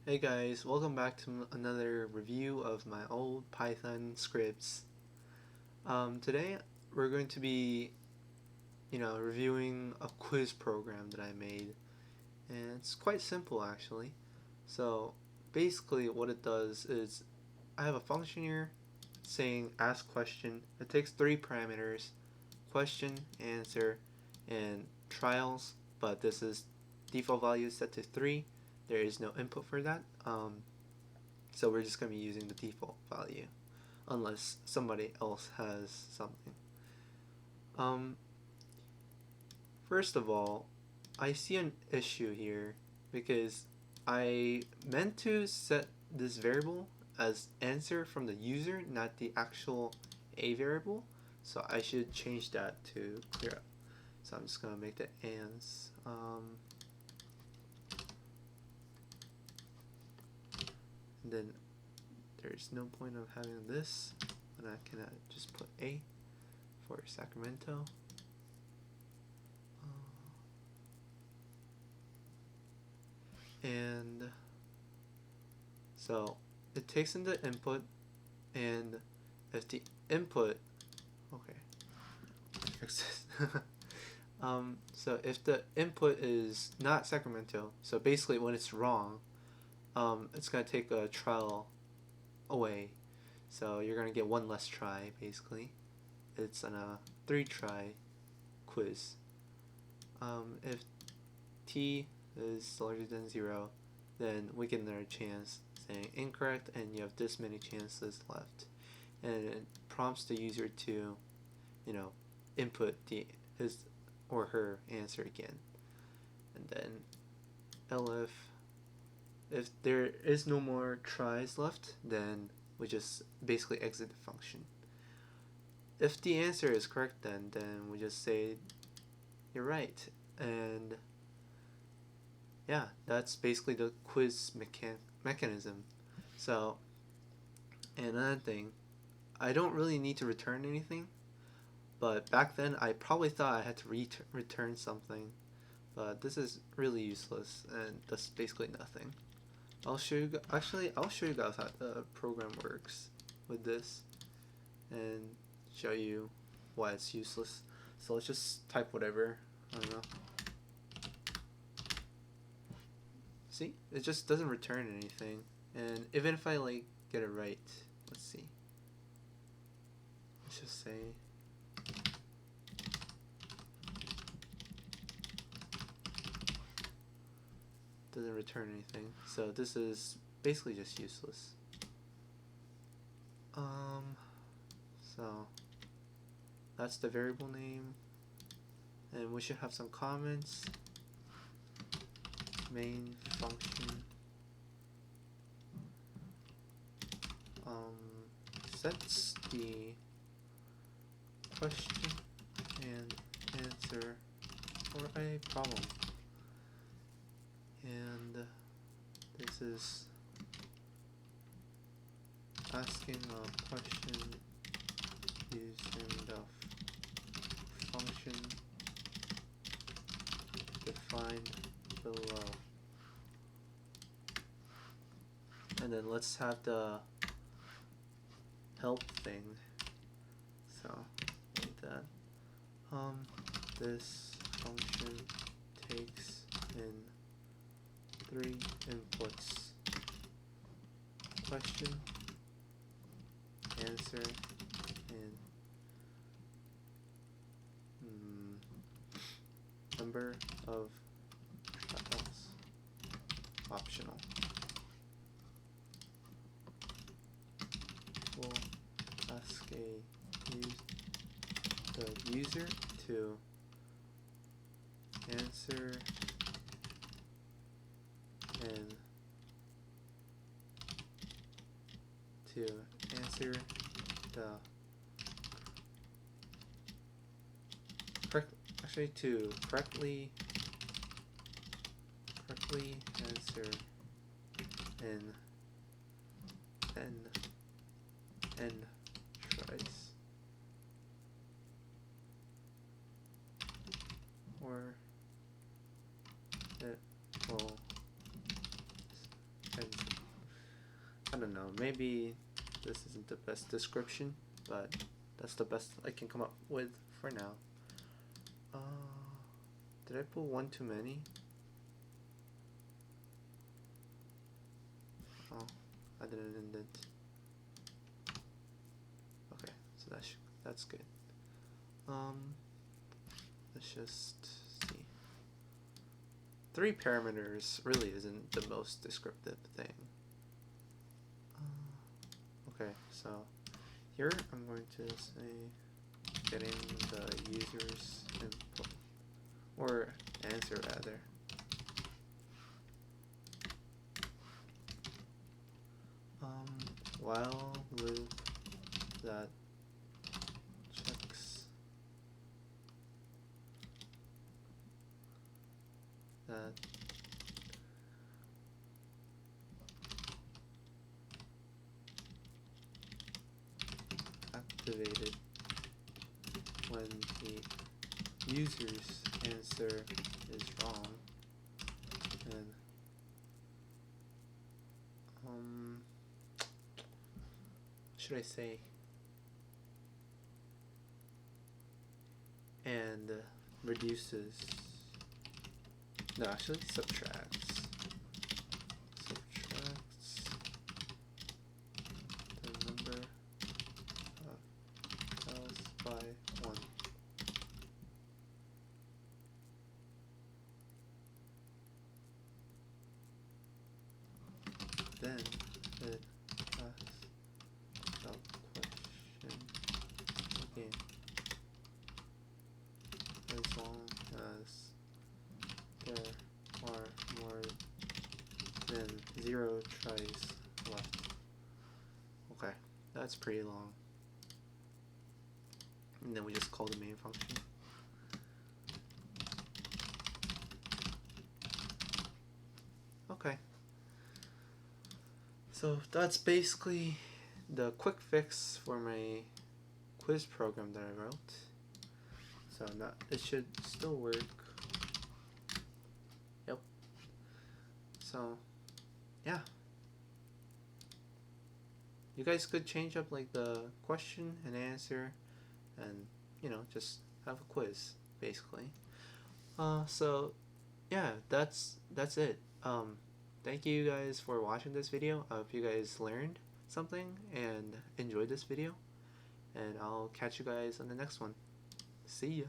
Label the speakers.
Speaker 1: Hey guys, welcome back to another review of my old Python scripts. Today we're going to be, reviewing a quiz program that I made, and it's quite simple actually. So basically, what it does is I have a function here saying ask question. It takes three parameters: question, answer, and trials. But this is default value set to 3. There is no input for that. So we're just going to be using the default value unless somebody else has something. Um, First of all, I see an issue here because I meant to set this variable as answer from the user, not the actual a variable. So I should change that to clear up. So I'm just going to make the ans. And then there's no point of having this, and I can just put A for Sacramento. And so it takes in the input, and if the input, okay, fix this. So if the input is not Sacramento, so basically when it's wrong, it's gonna take a trial away. So you're gonna get one less try basically. It's on a 3-try quiz. If t is larger than 0, then we get another chance saying incorrect and you have this many chances left. And it prompts the user to, input his or her answer again. And then elif, if there is no more tries left, then we just basically exit the function. If the answer is correct, then we just say you're right. And yeah, that's basically the quiz mechanism. So, and another thing, I don't really need to return anything, but back then I probably thought I had to return something, but this is really useless and does basically nothing. I'll show you guys how the program works with this and show you why it's useless. So let's just type whatever. I don't know. See, it just doesn't return anything, and even if I get it right, let's see. Let's just say doesn't return anything. So this is basically just useless. So that's the variable name, and we should have some comments. Main function sets the question and answer for a problem, and this is asking a question using the function defined below. And then let's have the help thing. So like that. This function takes in 3 inputs: question, answer, and number of trials, optional. We'll ask the user to answer and to answer the to correctly answer in n tries, or it will exit don't know, maybe this isn't the best description, but that's the best I can come up with for now. Did I put one too many? Oh, I didn't indent. Okay, so that's good. Let's just see. 3 parameters really isn't the most descriptive thing. Okay, so here I'm going to say getting the user's input, or answer rather. While loop that checks that activated when the user's answer is wrong, and should I say, and reduces, no, actually subtracts the number of cells by 1. Then it asks the question again, as long as there are more than 0 tries left. Okay, that's pretty long. And then we just call the main function. Okay. So that's basically the quick fix for my quiz program that I wrote. So it should still work. Yep. So yeah, you guys could change up like the question and answer, and just have a quiz basically. So yeah, that's it. Thank you guys for watching this video. I hope you guys learned something and enjoyed this video, and I'll catch you guys on the next one. See ya.